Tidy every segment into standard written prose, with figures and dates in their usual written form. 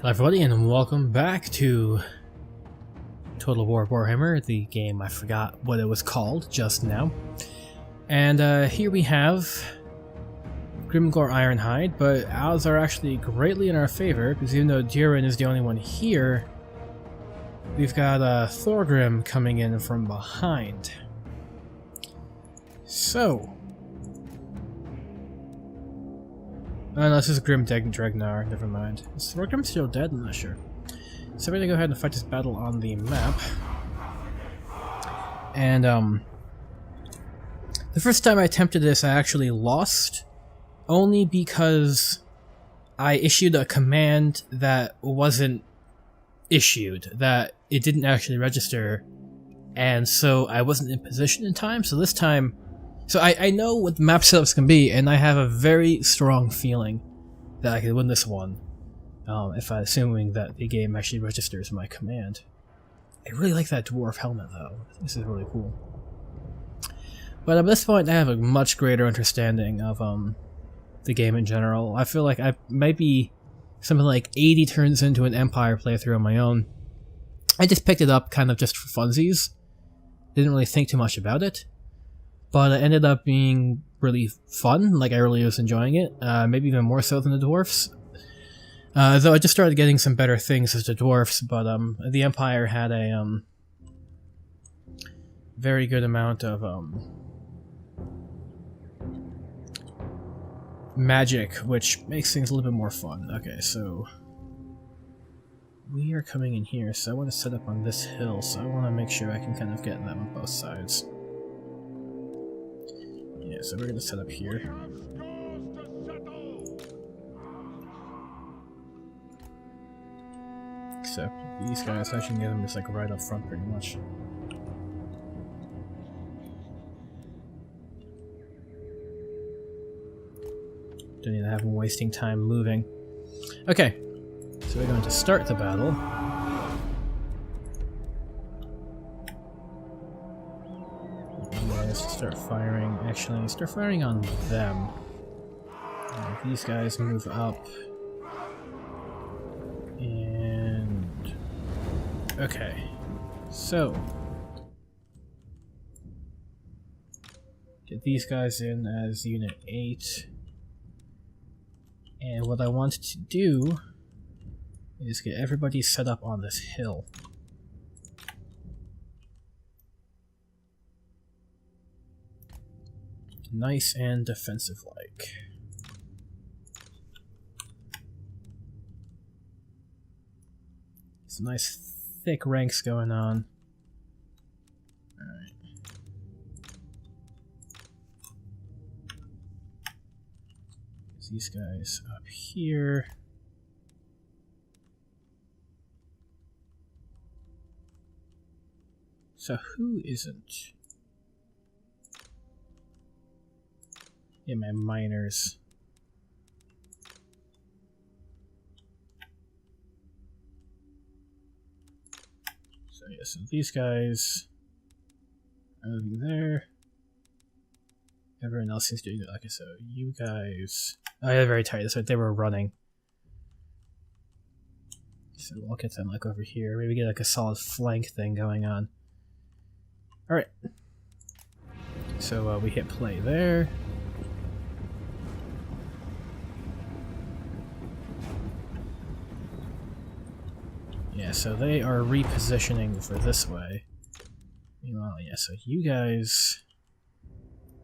Hello everybody and welcome back to Total War Warhammer, the game I forgot what it was called just now. And here we have Grimgor Ironhide, but odds are actually greatly in our favor, because even though Durin is the only one here, we've got Thorgrim coming in from behind. So... Oh no, this is Grim Dregnar, never mind. Is Thorgrim still dead? I'm not sure. So we're gonna go ahead and fight this battle on the map. And, the first time I attempted this I actually lost, only because I issued a command that wasn't issued, that it didn't actually register, and so I wasn't in position in time, so this time... So I know what the map setups can be, and I have a very strong feeling that I can win this one, if I'm assuming that the game actually registers my command. I really like that dwarf helmet though. This is really cool. But at this point I have a much greater understanding of the game in general. I feel like I might be something like 80 turns into an Empire playthrough on my own. I just picked it up kind of just for funsies. Didn't really think too much about it. But it ended up being really fun, like I really was enjoying it, maybe even more so than the Dwarfs. Though I just started getting some better things as the Dwarfs, but the Empire had a very good amount of magic, which makes things a little bit more fun. Okay, so we are coming in here, so I want to set up on this hill, so I want to make sure I can kind of get them on both sides. Yeah, so we're gonna set up here. Except these guys, I should get them just like right up front pretty much. Don't need to have them wasting time moving. Okay, so we're going to start the battle. Start firing. Actually, start firing on them. These guys move up. And... okay. So... get these guys in as Unit 8. And what I want to do is get everybody set up on this hill. Nice and defensive-like. Some nice thick ranks going on. Alright. These guys up here. So who isn't? Yeah, my miners. So yeah, so these guys are moving there. Everyone else is doing it. Okay, so you guys... oh yeah, very tight. That's right, they were running. So we'll get them like over here. Maybe get like a solid flank thing going on. Alright. So we hit play there. Yeah, so they are repositioning for this way. Meanwhile, yeah, so you guys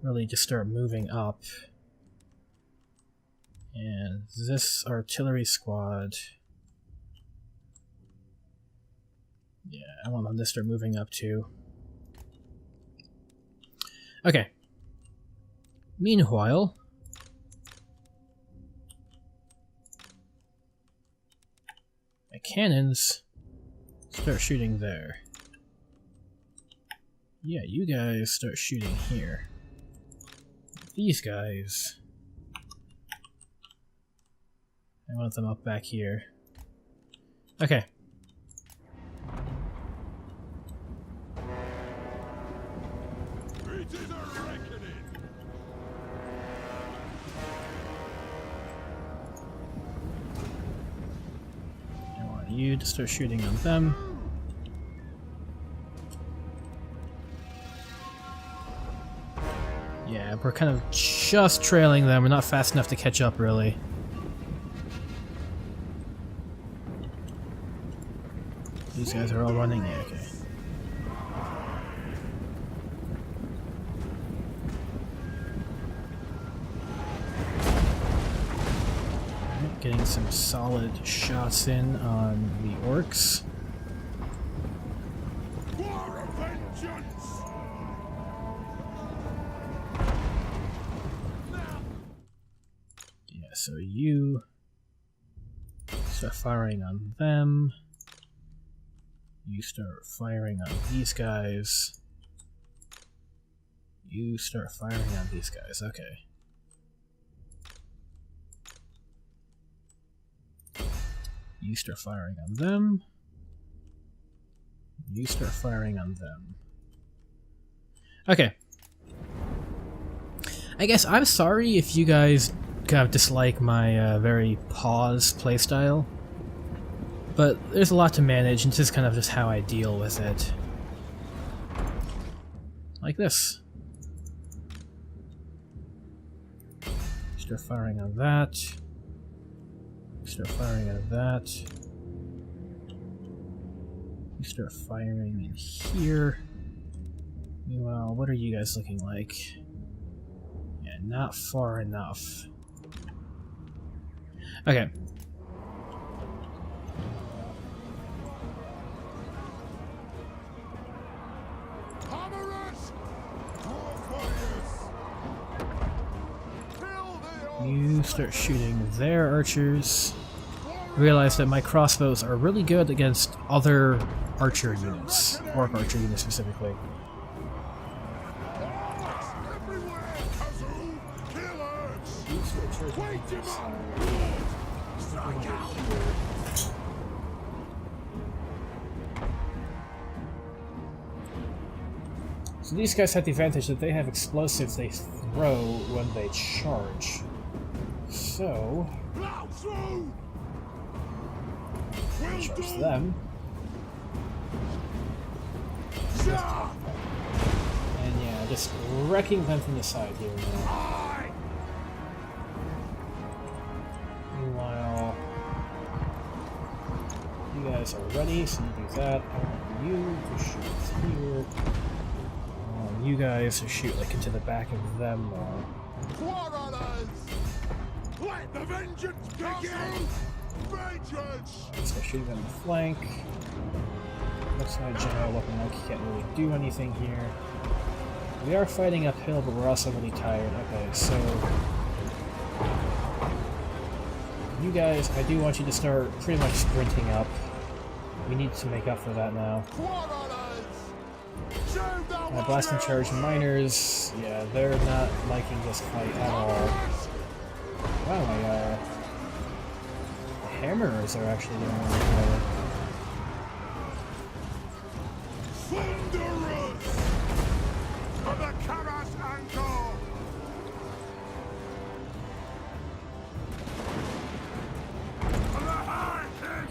really just start moving up. And this artillery squad... yeah, I want them to start moving up too. Okay. Meanwhile... my cannons start shooting there. Yeah, you guys start shooting here. These guys... I want them up back here. Okay. want you to start shooting on them. Yeah, we're kind of just trailing them. We're not fast enough to catch up, really. These guys are all running? Yeah, okay. Alright, getting some solid shots in on the orcs. Yeah, so you start firing on them. You start firing on these guys. You start firing on these guys. Okay. You start firing on them. You start firing on them. Okay. I guess I'm sorry if you guys kind of dislike my very pause playstyle. But there's a lot to manage, and this is kind of just how I deal with it. Like this. Start firing on that. Start firing on that. You start firing in here. Well, what are you guys looking like? Yeah, not far enough. Okay. You start shooting their archers. Realize that my crossbows are really good against other archer units. Orc archer units specifically. So these guys have the advantage that they have explosives they throw when they charge. So, charge them. And yeah, just wrecking them from the side here now. Meanwhile, you guys are ready, so you do that. I want you to shoot here. I want you guys to shoot like into the back of them more. Let the vengeance begin! Vengeance! So shooting on the flank. Looks like general looking like he can't really do anything here. We are fighting uphill, but we're also really tired. Okay, so you guys, I do want you to start pretty much sprinting up. We need to make up for that now. Blast and charge miners. Yeah, they're not liking this fight at all. Wow, the hammerers are actually doing really good. Thunderous! For the Karas angle!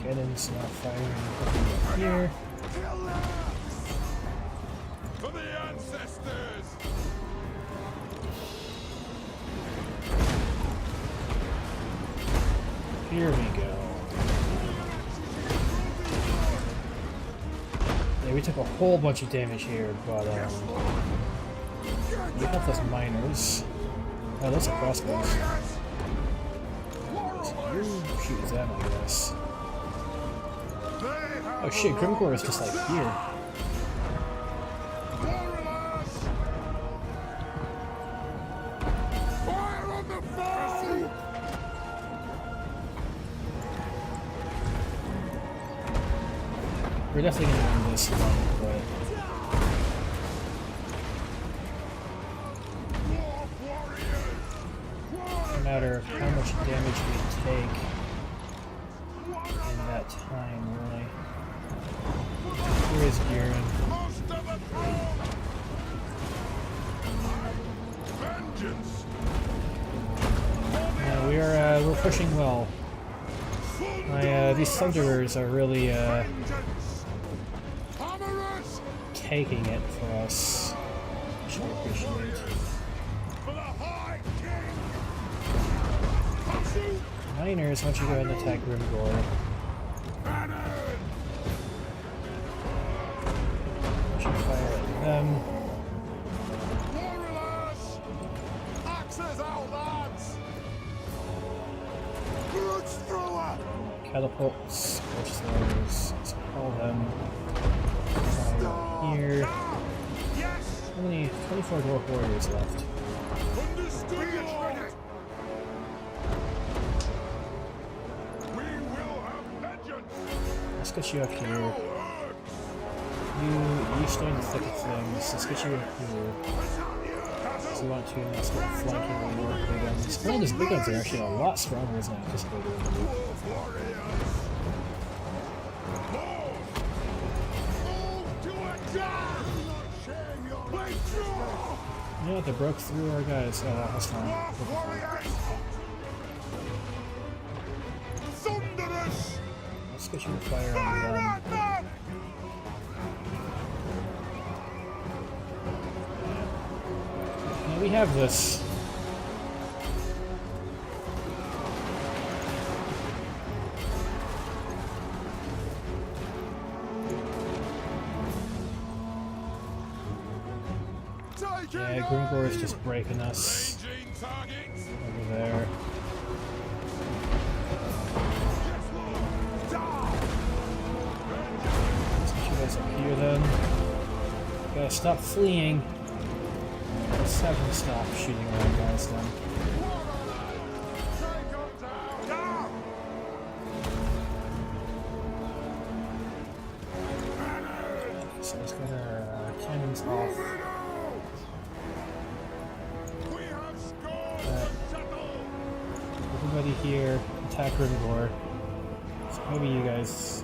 Cannons not firing here. For the ancestors! Here we go. Yeah, we took a whole bunch of damage here, but we helped those miners. Oh, those are crossbows. So you shoot them, I guess. Oh shit, Grimcore is just like here. We're definitely going to win this one, but no matter how much damage we take in that time, really. Here is Gearing. Yeah, we're pushing well. These Thunderers are really taking it for us, which I appreciate. Miners, why don't you go ahead and attack Grimgore? Should fire at them. Catapults, force throws, let's call them. Fire here. How many? 24 Dwarf Warriors left. Let's get you up here. You stay in the thick of things. Let's get you up here. So we want to now start flanking the more big guns. One of these big guns are actually a lot stronger than I anticipated. You know what, they broke through our guys. Oh, that's fine. Let's get you to fire on them. Now we have this. Yeah, Grimgore is just breaking us over there. Let's get you guys up here then. Gotta stop fleeing. Let's have him stop shooting around guys then. So let's get our cannons off. Everybody here, attack Grimgore. So maybe you guys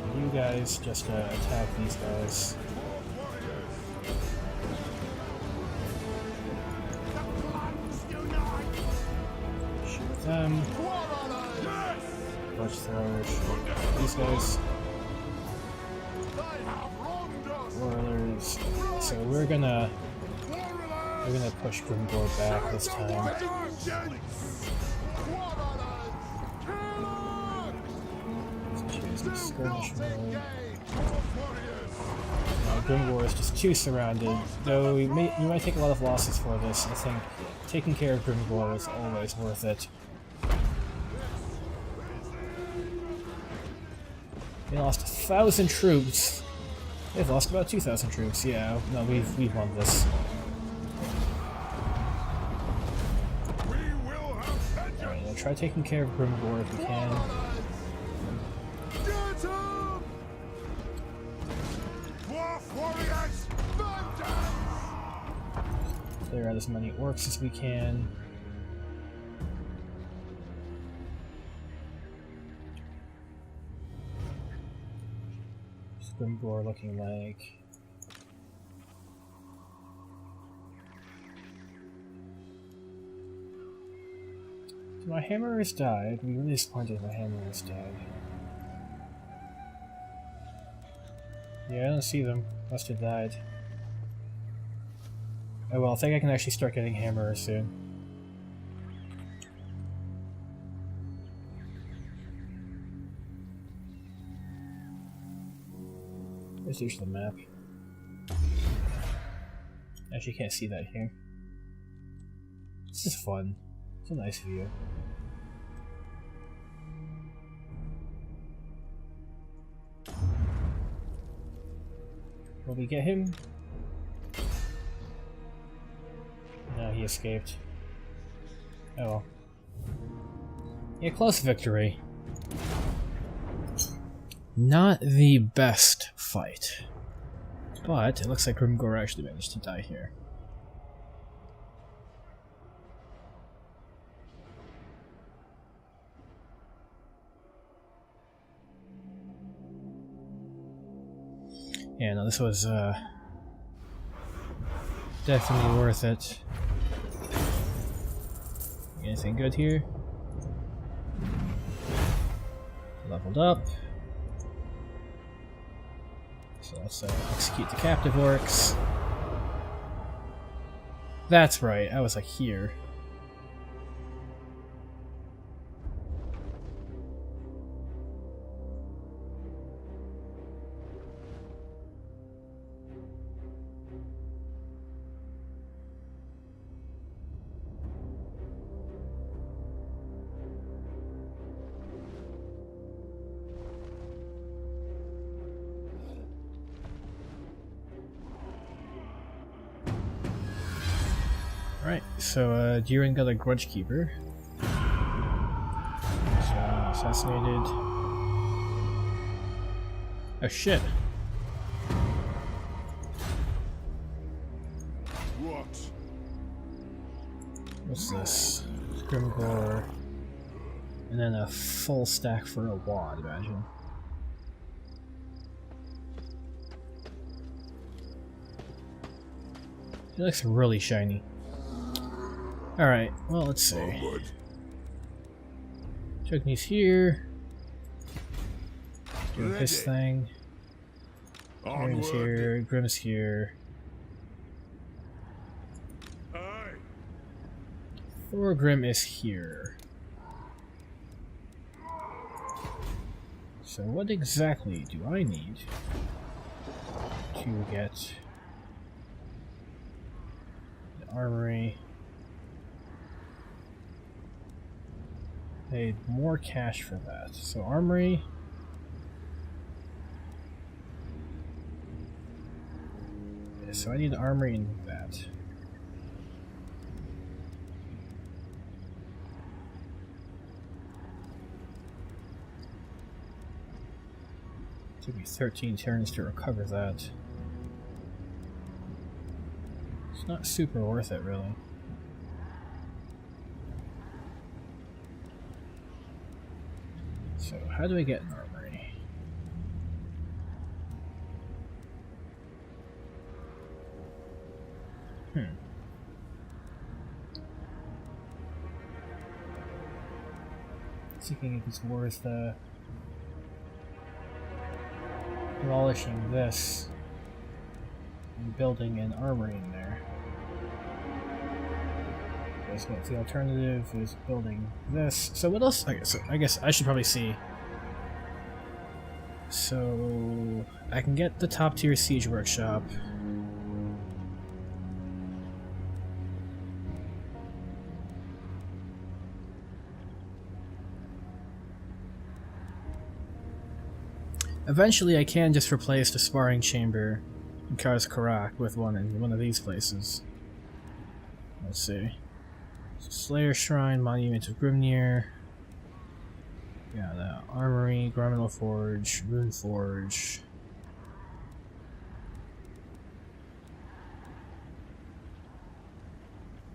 just attack these guys. Shoot them. Torch throwers. These guys. Warlords. So we're gonna push Grimgore back this time. Skirmish mode. Grimgore is just too surrounded. Though we might take a lot of losses for this, I think taking care of Grimgore is always worth it. They lost 1,000 troops. They've lost about 2,000 troops. Yeah, no, we've won this. Alright, we'll try taking care of Grimgore if we can. Clear out as many orcs as we can. Grimgore looking like... My hammer has died. I'm really disappointed if my hammer has died. Yeah, I don't see them. Must have died. Oh well, I think I can actually start getting hammerers soon. There's usually the map. Actually, can't see that here. This is fun. It's a nice view. Will we get him? No, he escaped. Oh well. Yeah, close victory. Not the best fight. But it looks like Grimgore actually managed to die here. Yeah, no, this was definitely worth it. Anything good here? Level leveled up. So let's execute the captive orcs. That's right, I was like here. Right, so Durin got a grudge keeper. Assassinated. Oh shit. What's this? Grimgore. And then a full stack for a wad, imagine. It looks really shiny. Alright, well, let's see. Chugny's here. Doing his thing. Aaron's here. Grim's here. Thorgrim is here. So what exactly do I need to get the armory? Paid more cash for that. So armory. Yeah, so I need the armory and that. Took me 13 turns to recover that. It's not super worth it, really. So, how do I get an armory? Thinking if it's worth demolishing this and building an armory in there. Because what the alternative is building this. So what else? I guess I should probably see. So I can get the top tier siege workshop. Eventually I can just replace the sparring chamber in Kaz Karak with one in one of these places. Let's see. Slayer Shrine, Monument of Grimnir. Yeah, the Armory, Garmental Forge, Rune Forge.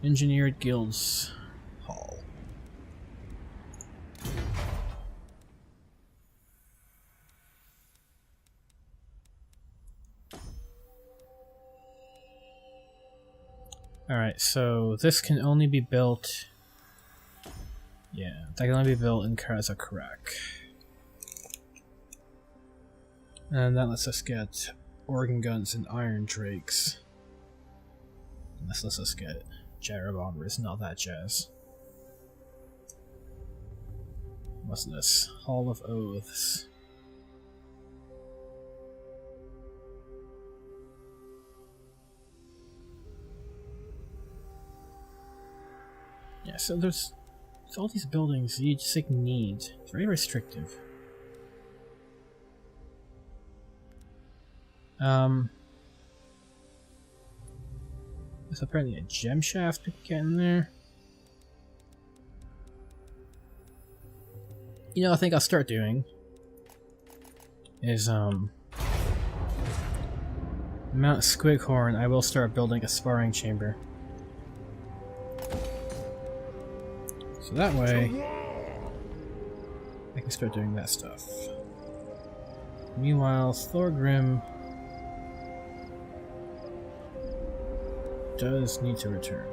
Engineered Guilds Hall. Alright, so this can only be built... Yeah, that can only be built in Karak. And that lets us get organ guns and iron drakes. And this lets us get Jarabombers, not that jazz. What's this? Hall of Oaths. Yeah, so there's all these buildings you just like need. It's very restrictive. There's apparently a gem shaft we can get in there. You know, I think I'll start doing is Mount Squighorn. I will start building a sparring chamber. So that way, I can start doing that stuff. Meanwhile, Thorgrim does need to return.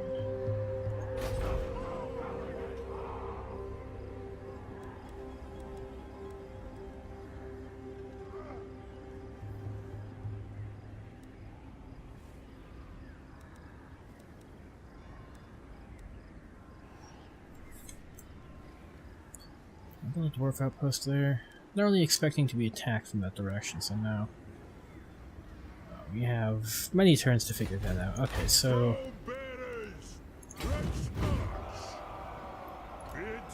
little dwarf outpost there. Not really expecting to be attacked from that direction, so no. We have many turns to figure that out. Okay, so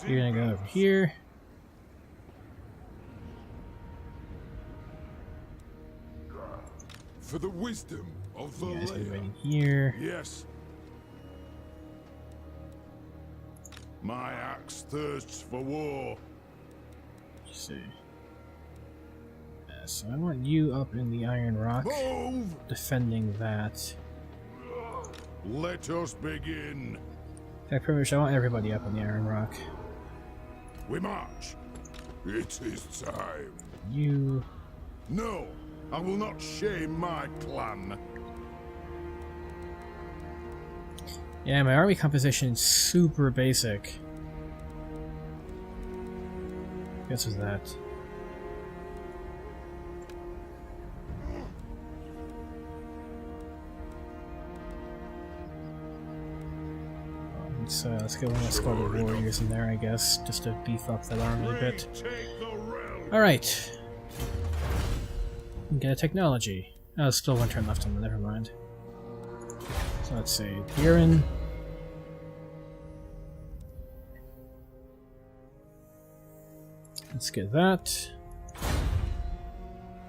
you're gonna go over here. For the wisdom of the You guys be land. waiting here. Yes. My axe thirsts for war. Let's see. So I want you up in the Iron Rock, Move! defending that. Let us begin. In fact, pretty much I want everybody up in the Iron Rock. We march. It is time. You... No, I will not shame my clan. Yeah, my army composition is super basic. Guess was that. Let's get one of the squad of warriors in there, I guess, just to beef up that army a bit. Alright. Get a technology. Oh, there's still one turn left on them, never mind. So let's see. Buren. Let's get that.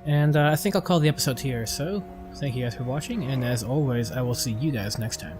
And I think I'll call the episode here, so thank you guys for watching, and as always, I will see you guys next time.